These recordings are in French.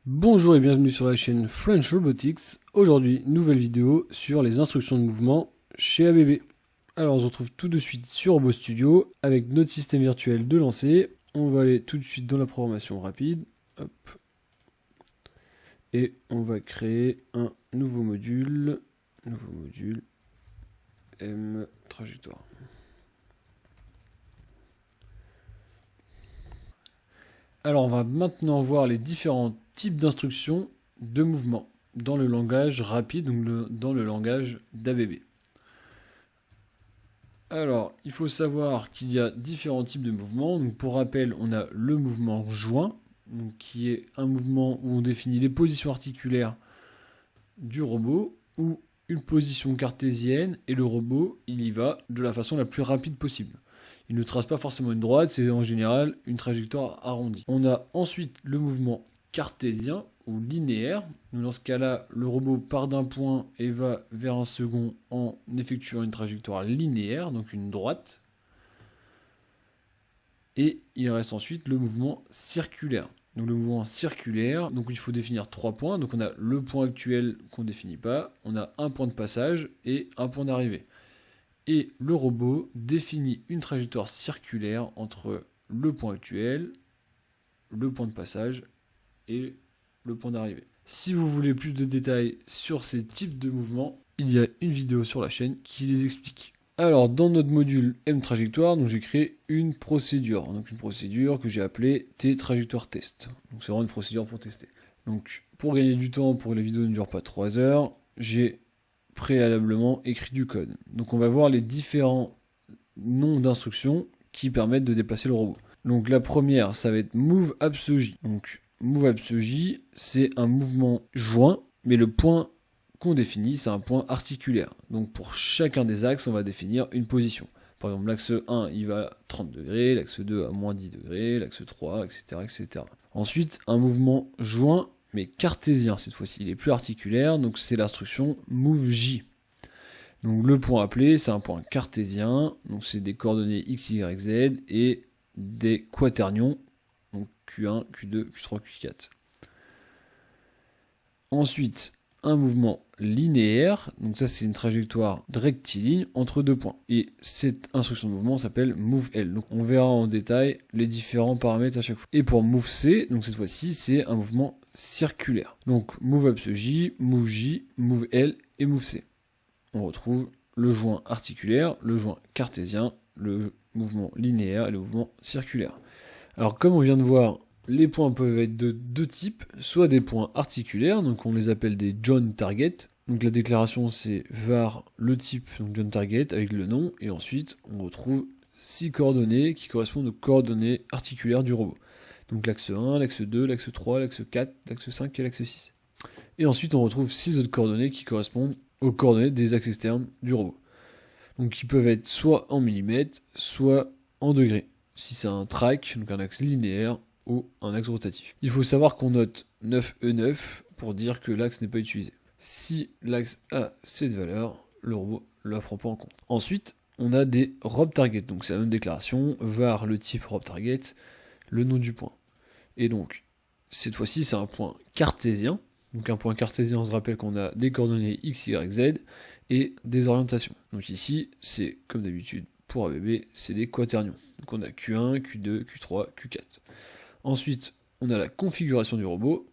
Bonjour et bienvenue sur la chaîne French Robotics. Aujourd'hui, nouvelle vidéo sur les instructions de mouvement chez ABB. Alors on se retrouve tout de suite sur Robot Studio avec notre système virtuel de lancer. On va aller tout de suite dans la programmation rapide. Hop. Et on va créer un nouveau module. M trajectoire. Alors on va maintenant voir les différents types d'instructions de mouvement dans le langage rapide, donc dans le langage d'ABB. Alors il faut savoir qu'il y a différents types de mouvements. Donc, pour rappel, on a le mouvement joint, donc, qui est un mouvement où on définit les positions articulaires du robot, ou une position cartésienne, et le robot il y va de la façon la plus rapide possible. Il ne trace pas forcément une droite, c'est en général une trajectoire arrondie. On a ensuite le mouvement cartésien ou linéaire. Dans ce cas-là, le robot part d'un point et va vers un second en effectuant une trajectoire linéaire, donc une droite. Et il reste ensuite le mouvement circulaire. Donc le mouvement circulaire, donc il faut définir 3 points. Donc on a le point actuel qu'on ne définit pas, on a un point de passage et un point d'arrivée. Et le robot définit une trajectoire circulaire entre le point actuel, le point de passage et le point d'arrivée. Si vous voulez plus de détails sur ces types de mouvements, il y a une vidéo sur la chaîne qui les explique. Alors dans notre module M trajectoire, j'ai créé une procédure. Donc une procédure que j'ai appelée T trajectoire test. Donc c'est vraiment une procédure pour tester. Donc pour gagner du temps, pour que la vidéo ne dure pas 3 heures, j'ai préalablement écrit du code. Donc on va voir les différents noms d'instructions qui permettent de déplacer le robot. Donc la première, ça va être move absej. Donc move absej, c'est un mouvement joint, mais le point qu'on définit, c'est un point articulaire. Donc pour chacun des axes, on va définir une position. Par exemple, l'axe 1, il va à 30 degrés, l'axe 2 à moins 10 degrés, l'axe 3, etc., etc. Ensuite, un mouvement joint, mais cartésien cette fois-ci. Il est plus articulaire, donc c'est l'instruction move-j. Donc le point appelé, c'est un point cartésien, donc c'est des coordonnées x, y, z et des quaternions, donc Q1, Q2, Q3, Q4. Ensuite, un mouvement linéaire, donc ça c'est une trajectoire rectiligne entre deux points. Et cette instruction de mouvement s'appelle move-L. Donc on verra en détail les différents paramètres à chaque fois. Et pour move-C, donc cette fois-ci c'est un mouvement circulaire. Donc move absej, move J, move L et move C. On retrouve le joint articulaire, le joint cartésien, le mouvement linéaire et le mouvement circulaire. Alors comme on vient de voir, les points peuvent être de deux types, soit des points articulaires, donc on les appelle des John Target. Donc la déclaration c'est var le type, donc John Target avec le nom, et ensuite on retrouve 6 coordonnées qui correspondent aux coordonnées articulaires du robot. Donc l'axe 1, l'axe 2, l'axe 3, l'axe 4, l'axe 5 et l'axe 6. Et ensuite on retrouve 6 autres coordonnées qui correspondent aux coordonnées des axes externes du robot. Donc qui peuvent être soit en millimètres, soit en degrés. Si c'est un track, donc un axe linéaire, ou un axe rotatif. Il faut savoir qu'on note 9E9 pour dire que l'axe n'est pas utilisé. Si l'axe a cette valeur, le robot ne la prend pas en compte. Ensuite, on a des rob target, donc c'est la même déclaration, var le type rob target, le nom du point. Et donc, cette fois-ci, c'est un point cartésien. Donc un point cartésien, on se rappelle qu'on a des coordonnées x, y, z et des orientations. Donc ici, c'est comme d'habitude pour ABB, c'est des quaternions. Donc on a Q1, Q2, Q3, Q4. Ensuite, on a la configuration du robot.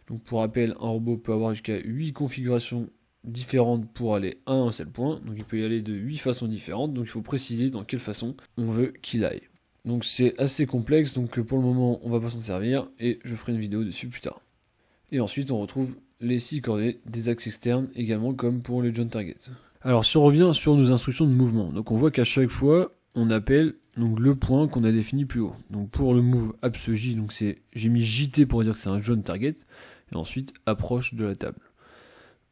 Donc pour rappel, un robot peut avoir jusqu'à 8 configurations différentes pour aller à un seul point. Donc il peut y aller de 8 façons différentes. Donc il faut préciser dans quelle façon on veut qu'il aille. Donc c'est assez complexe, donc pour le moment on va pas s'en servir et je ferai une vidéo dessus plus tard. Et ensuite on retrouve les 6 coordonnées des axes externes également comme pour les John Target. Alors si on revient sur nos instructions de mouvement, donc on voit qu'à chaque fois on appelle donc le point qu'on a défini plus haut. Donc pour le move absej, donc j'ai mis JT pour dire que c'est un John Target, et ensuite approche de la table.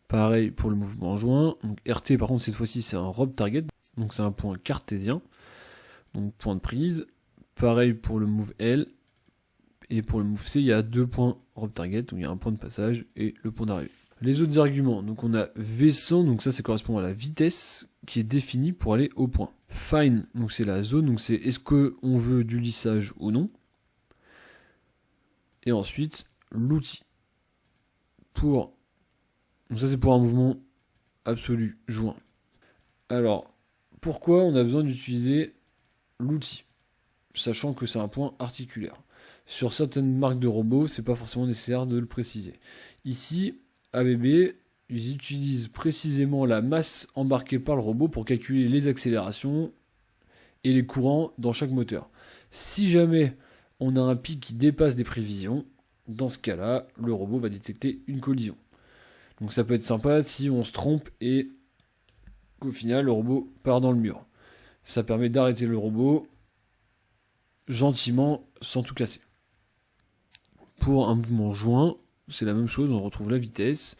Pareil pour le mouvement joint, donc RT par contre cette fois-ci c'est un rob target, donc c'est un point cartésien, donc point de prise. Pareil pour le move L, et pour le move C il y a 2 points rob target, donc il y a un point de passage et le point d'arrivée. Les autres arguments, donc on a V100, donc ça correspond à la vitesse qui est définie pour aller au point. Fine, donc c'est la zone, donc c'est est-ce qu'on veut du lissage ou non. Et ensuite, l'outil. Donc ça c'est pour un mouvement absolu, joint. Alors, pourquoi on a besoin d'utiliser l'outil, sachant que c'est un point articulaire. Sur certaines marques de robots, c'est pas forcément nécessaire de le préciser. Ici, ABB, ils utilisent précisément la masse embarquée par le robot pour calculer les accélérations et les courants dans chaque moteur. Si jamais on a un pic qui dépasse des prévisions, dans ce cas-là, le robot va détecter une collision. Donc ça peut être sympa si on se trompe et qu'au final le robot part dans le mur. Ça permet d'arrêter le robot gentiment sans tout casser. Pour un mouvement joint, c'est la même chose, on retrouve la vitesse,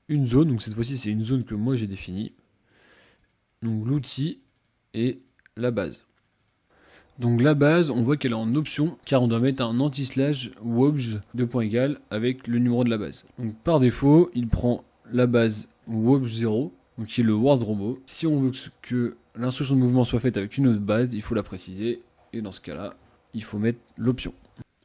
une zone, donc cette fois-ci c'est une zone que moi j'ai définie, donc l'outil et la base. Donc la base, on voit qu'elle est en option, car on doit mettre un anti-slash wobj de point égal avec le numéro de la base. Donc par défaut, il prend la base wobj 0, donc qui est le word robot. Si on veut que l'instruction de mouvement soit faite avec une autre base, il faut la préciser, et dans ce cas-là, il faut mettre l'option.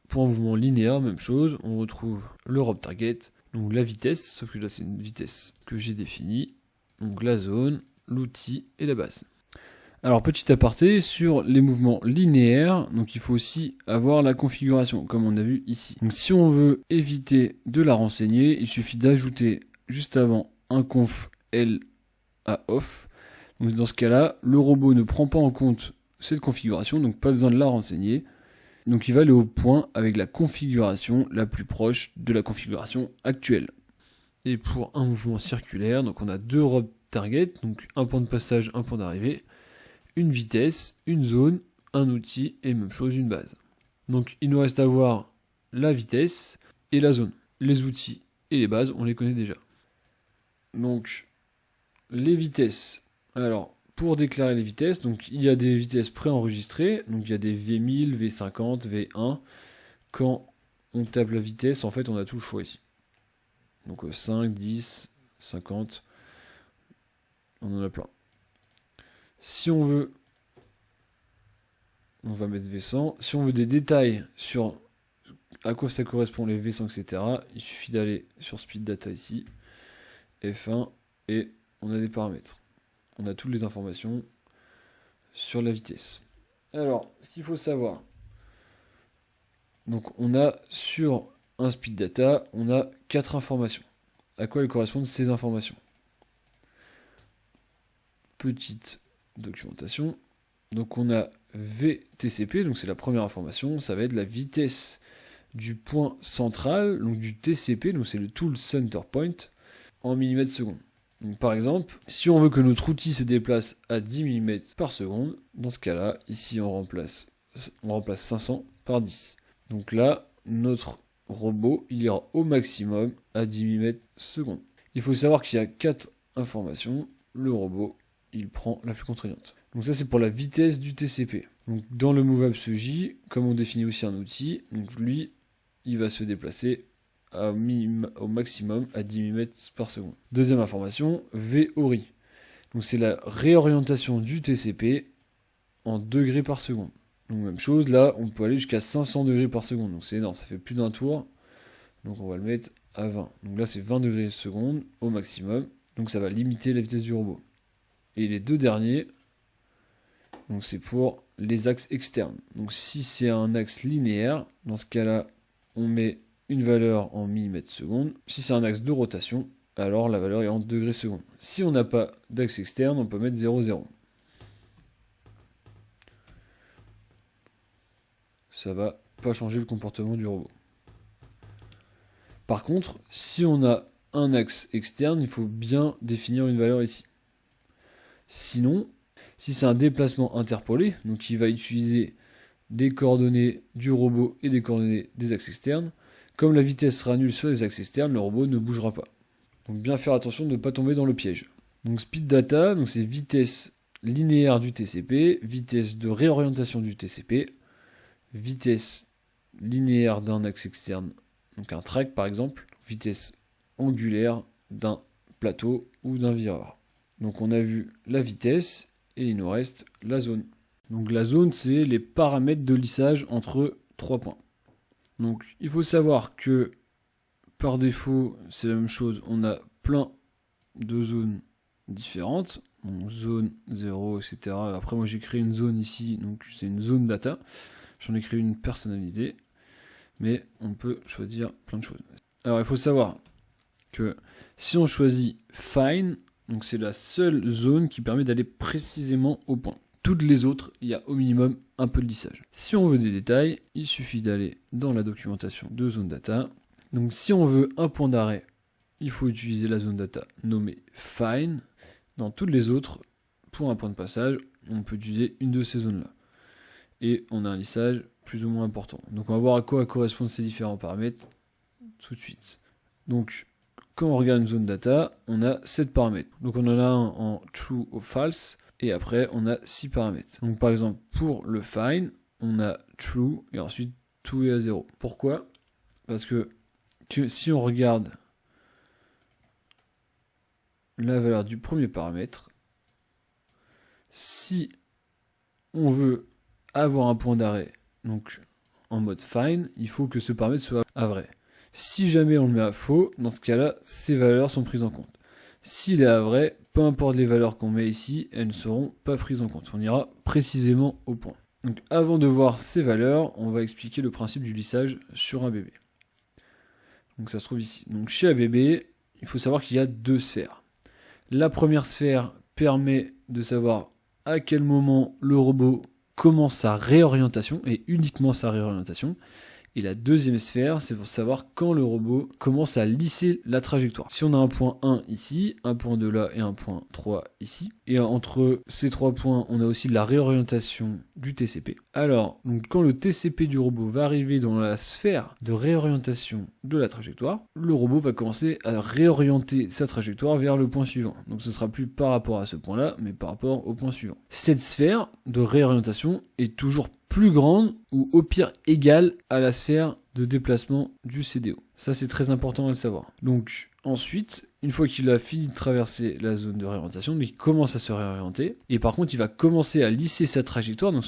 Pour un mouvement linéaire, même chose, on retrouve le rob target, donc la vitesse, sauf que là c'est une vitesse que j'ai définie, donc la zone, l'outil et la base. Alors petit aparté sur les mouvements linéaires, donc il faut aussi avoir la configuration comme on a vu ici. Donc si on veut éviter de la renseigner, il suffit d'ajouter juste avant un conf L à off. Donc dans ce cas-là, le robot ne prend pas en compte cette configuration, donc pas besoin de la renseigner. Donc il va aller au point avec la configuration la plus proche de la configuration actuelle. Et pour un mouvement circulaire, donc on a deux rob target, donc un point de passage, un point d'arrivée, une vitesse, une zone, un outil et même chose une base. Donc il nous reste à voir la vitesse et la zone. Les outils et les bases, on les connaît déjà. Donc les vitesses. Alors pour déclarer les vitesses, donc il y a des vitesses préenregistrées, donc il y a des V1000, V50, V1. Quand on tape la vitesse, en fait on a tout le choix ici. Donc 5, 10, 50, on en a plein. Si on veut, on va mettre V100. Si on veut des détails sur à quoi ça correspond les V100, etc., il suffit d'aller sur Speed Data ici, F1, et on a des paramètres. On a toutes les informations sur la vitesse. Alors, ce qu'il faut savoir, donc on a sur un Speed Data, on a 4 informations. À quoi elles correspondent ces informations? Petite documentation. Donc on a VTCP, donc c'est la première information, ça va être la vitesse du point central, donc du TCP, donc c'est le Tool Center Point, en millimètres secondes. Donc par exemple, si on veut que notre outil se déplace à 10 mm par seconde, dans ce cas-là, ici on remplace 500 par 10. Donc là, notre robot, il ira au maximum à 10 mm seconde. Il faut savoir qu'il y a 4 informations, le robot, il prend la plus contraignante. Donc ça c'est pour la vitesse du TCP. Donc dans le MoveAppsJ, comme on définit aussi un outil, donc lui, il va se déplacer au maximum à 10 mm par seconde. Deuxième information, VORI. Donc c'est la réorientation du TCP en degrés par seconde. Donc même chose, là on peut aller jusqu'à 500 degrés par seconde. Donc c'est énorme, ça fait plus d'un tour. Donc on va le mettre à 20. Donc là c'est 20 degrés seconde au maximum. Donc ça va limiter la vitesse du robot. Et les deux derniers, donc c'est pour les axes externes. Donc si c'est un axe linéaire, dans ce cas-là, on met une valeur en millimètres secondes. Si c'est un axe de rotation, alors la valeur est en degrés secondes. Si on n'a pas d'axe externe, on peut mettre 0,0. Ça va pas changer le comportement du robot. Par contre, si on a un axe externe, il faut bien définir une valeur ici. Sinon, si c'est un déplacement interpolé, donc il va utiliser des coordonnées du robot et des coordonnées des axes externes, comme la vitesse sera nulle sur les axes externes, le robot ne bougera pas. Donc bien faire attention de ne pas tomber dans le piège. Donc speed data, donc c'est vitesse linéaire du TCP, vitesse de réorientation du TCP, vitesse linéaire d'un axe externe, donc un track par exemple, vitesse angulaire d'un plateau ou d'un vireur. Donc on a vu la vitesse et il nous reste la zone. Donc la zone, c'est les paramètres de lissage entre 3 points. Donc il faut savoir que par défaut, c'est la même chose. On a plein de zones différentes. Donc, zone 0, etc. Après, moi, j'ai créé une zone ici. Donc, c'est une zone data. J'en ai créé une personnalisée. Mais on peut choisir plein de choses. Alors, il faut savoir que si on choisit Fine, donc c'est la seule zone qui permet d'aller précisément au point. Toutes les autres, il y a au minimum un peu de lissage. Si on veut des détails, il suffit d'aller dans la documentation de zone data. Donc si on veut un point d'arrêt, il faut utiliser la zone data nommée Fine. Dans toutes les autres, pour un point de passage, on peut utiliser une de ces zones-là. Et on a un lissage plus ou moins important. Donc on va voir à quoi correspondent ces différents paramètres tout de suite. Donc quand on regarde une zone data, on a 7 paramètres. Donc on en a un en true ou false. Et après, on a 6 paramètres. Donc par exemple, pour le fine, on a true et ensuite tout est à 0. Pourquoi ? Parce que si on regarde la valeur du premier paramètre, si on veut avoir un point d'arrêt, donc en mode fine, il faut que ce paramètre soit à vrai. Si jamais on le met à faux, dans ce cas-là, ces valeurs sont prises en compte. S'il est à vrai, peu importe les valeurs qu'on met ici, elles ne seront pas prises en compte. On ira précisément au point. Donc avant de voir ces valeurs, on va expliquer le principe du lissage sur ABB. Donc ça se trouve ici. Donc chez ABB, il faut savoir qu'il y a 2 sphères. La première sphère permet de savoir à quel moment le robot commence sa réorientation, et uniquement sa réorientation. Et la deuxième sphère, c'est pour savoir quand le robot commence à lisser la trajectoire. Si on a un point 1 ici, un point 2 là et un point 3 ici, et entre ces 3 points, on a aussi la réorientation du TCP. Alors, donc quand le TCP du robot va arriver dans la sphère de réorientation de la trajectoire, le robot va commencer à réorienter sa trajectoire vers le point suivant. Donc ce sera plus par rapport à ce point-là, mais par rapport au point suivant. Cette sphère de réorientation est toujours plus grande ou au pire égale à la sphère de déplacement du CDO. Ça c'est très important à le savoir. Donc ensuite, une fois qu'il a fini de traverser la zone de réorientation, il commence à se réorienter et par contre il va commencer à lisser sa trajectoire, donc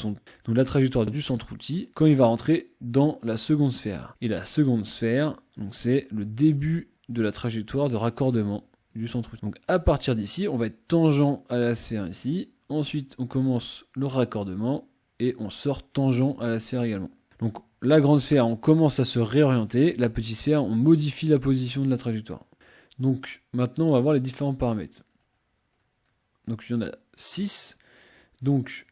la trajectoire du centre outil, quand il va rentrer dans la seconde sphère. Et la seconde sphère, donc c'est le début de la trajectoire de raccordement du centre outil. Donc à partir d'ici, on va être tangent à la sphère ici. Ensuite, on commence le raccordement et on sort tangent à la sphère également. Donc la grande sphère, on commence à se réorienter. La petite sphère, on modifie la position de la trajectoire. Donc maintenant, on va voir les différents paramètres. Donc il y en a 6. Donc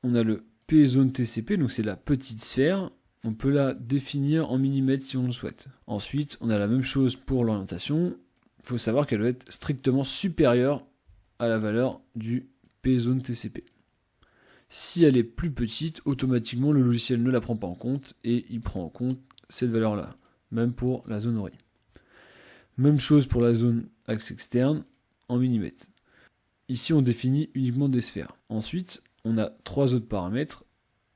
on a le P zone TCP, donc c'est la petite sphère. On peut la définir en millimètres si on le souhaite. Ensuite, on a la même chose pour l'orientation. Il faut savoir qu'elle doit être strictement supérieure à la valeur du P zone TCP. Si elle est plus petite, automatiquement le logiciel ne la prend pas en compte et il prend en compte cette valeur-là, même pour la zone ORI. Même chose pour la zone axe externe en millimètres. Ici, on définit uniquement des sphères. Ensuite, on a 3 autres paramètres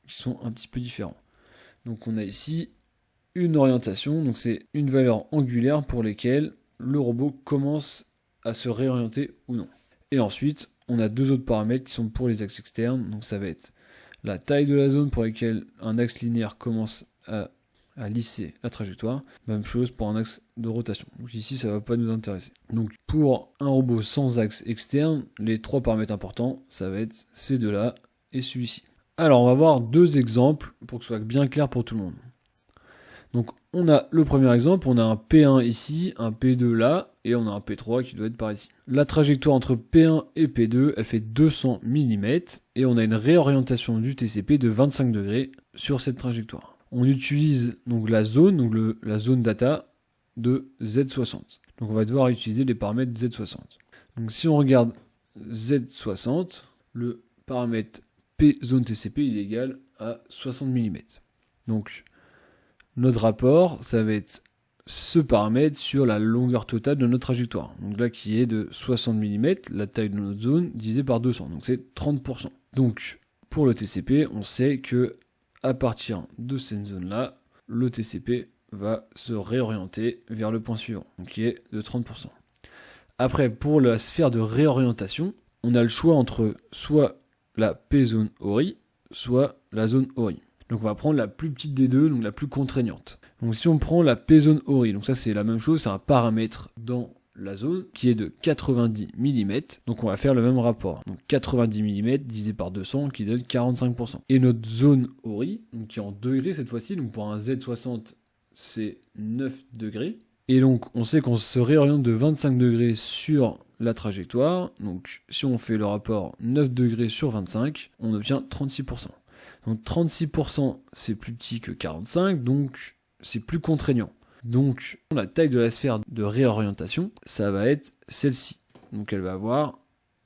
qui sont un petit peu différents. Donc on a ici une orientation, donc c'est une valeur angulaire pour laquelle le robot commence à se réorienter ou non. Et ensuite, on a 2 autres paramètres qui sont pour les axes externes, donc ça va être la taille de la zone pour laquelle un axe linéaire commence à lisser la trajectoire. Même chose pour un axe de rotation. Donc ici, ça ne va pas nous intéresser. Donc pour un robot sans axe externe, les 3 paramètres importants, ça va être ces 2-là et celui-ci. Alors, on va voir 2 exemples pour que ce soit bien clair pour tout le monde. Donc on a le premier exemple, on a un P1 ici, un P2 là, et on a un P3 qui doit être par ici. La trajectoire entre P1 et P2, elle fait 200 mm, et on a une réorientation du TCP de 25 degrés sur cette trajectoire. On utilise donc la zone, la zone data de Z60. Donc on va devoir utiliser les paramètres Z60. Donc si on regarde Z60, le paramètre P zone TCP il est égal à 60 mm. Donc notre rapport, ça va être ce paramètre sur la longueur totale de notre trajectoire. Donc là, qui est de 60 mm, la taille de notre zone, divisé par 200. Donc c'est 30%. Donc, pour le TCP, on sait que à partir de cette zone-là, le TCP va se réorienter vers le point suivant, donc qui est de 30%. Après, pour la sphère de réorientation, on a le choix entre soit la P-zone ORI, soit la zone ORI. Donc on va prendre la plus petite des deux, donc la plus contraignante. Donc si on prend la P-zone Ori, donc ça c'est la même chose, c'est un paramètre dans la zone qui est de 90 mm, donc on va faire le même rapport. Donc 90 mm divisé par 200 qui donne 45%. Et notre zone Ori, donc qui est en degrés cette fois-ci, donc pour un Z60 c'est 9 degrés. Et donc on sait qu'on se réoriente de 25 degrés sur la trajectoire, donc si on fait le rapport 9 degrés sur 25, on obtient 36%. Donc 36% c'est plus petit que 45, donc c'est plus contraignant. Donc la taille de la sphère de réorientation, ça va être celle-ci. Donc elle va avoir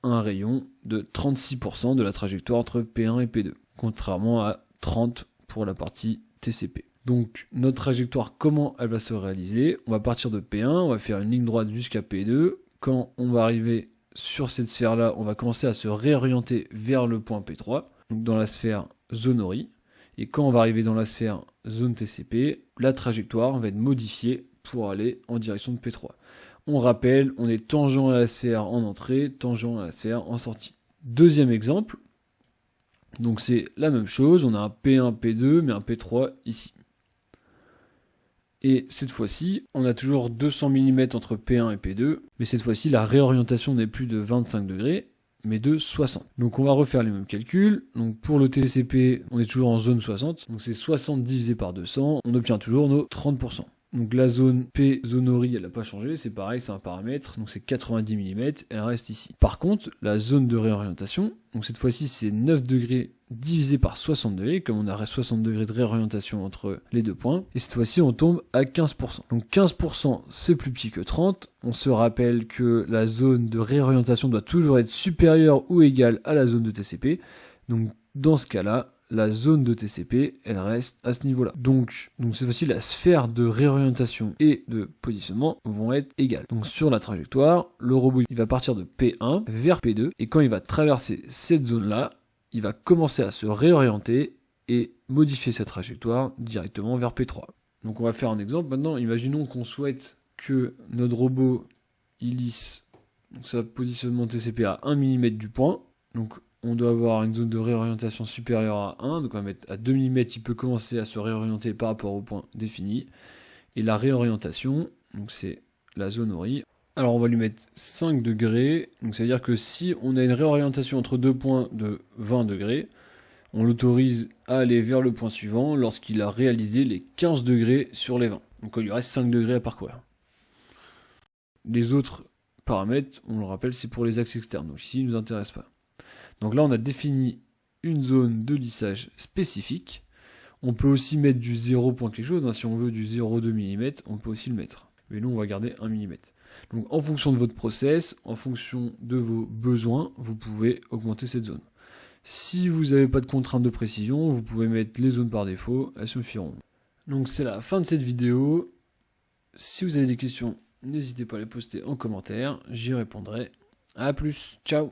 un rayon de 36% de la trajectoire entre P1 et P2, contrairement à 30 pour la partie TCP. Donc notre trajectoire, comment elle va se réaliser? On va partir de P1, on va faire une ligne droite jusqu'à P2. Quand on va arriver sur cette sphère-là, on va commencer à se réorienter vers le point P3, donc dans la sphère zone Ori. Et quand on va arriver dans la sphère zone TCP, la trajectoire va être modifiée pour aller en direction de P3. On rappelle, on est tangent à la sphère en entrée, tangent à la sphère en sortie. Deuxième exemple, donc c'est la même chose, on a un P1, P2, mais un P3 ici. Et cette fois-ci, on a toujours 200 mm entre P1 et P2, mais cette fois-ci, la réorientation n'est plus de 25 degrés, mais de 60. Donc on va refaire les mêmes calculs. Donc pour le TCP, on est toujours en zone 60. Donc c'est 60 divisé par 200. On obtient toujours nos 30%. Donc la zone P, zone Ori, elle n'a pas changé. C'est pareil, c'est un paramètre. Donc c'est 90 mm. Elle reste ici. Par contre, la zone de réorientation, donc cette fois-ci c'est 9 degrés divisé par 60 degrés, comme on a 60 degrés de réorientation entre les deux points, et cette fois-ci on tombe à 15%. Donc 15% c'est plus petit que 30, on se rappelle que la zone de réorientation doit toujours être supérieure ou égale à la zone de TCP, donc dans ce cas-là, la zone de TCP, elle reste à ce niveau-là. Donc cette fois-ci, la sphère de réorientation et de positionnement vont être égales. Donc sur la trajectoire, le robot il va partir de P1 vers P2, et quand il va traverser cette zone-là, il va commencer à se réorienter et modifier sa trajectoire directement vers P3. Donc on va faire un exemple. Maintenant, imaginons qu'on souhaite que notre robot il lisse sa positionnement TCP à 1 mm du point. Donc on doit avoir une zone de réorientation supérieure à 1. Donc on va mettre à 2 mm, il peut commencer à se réorienter par rapport au point défini. Et la réorientation, donc c'est la zone Ori. Alors on va lui mettre 5 degrés, donc ça veut dire que si on a une réorientation entre deux points de 20 degrés, on l'autorise à aller vers le point suivant lorsqu'il a réalisé les 15 degrés sur les 20. Donc il lui reste 5 degrés à parcourir. Les autres paramètres, on le rappelle, c'est pour les axes externes, donc ici ils ne nous intéressent pas. Donc là on a défini une zone de lissage spécifique. On peut aussi mettre du 0 point quelque chose, si on veut du 0,2 mm, on peut aussi le mettre. Mais nous on va garder 1 mm. Donc en fonction de votre process, en fonction de vos besoins, vous pouvez augmenter cette zone. Si vous n'avez pas de contrainte de précision, vous pouvez mettre les zones par défaut, elles suffiront. Donc c'est la fin de cette vidéo. Si vous avez des questions, n'hésitez pas à les poster en commentaire, j'y répondrai. A plus, ciao!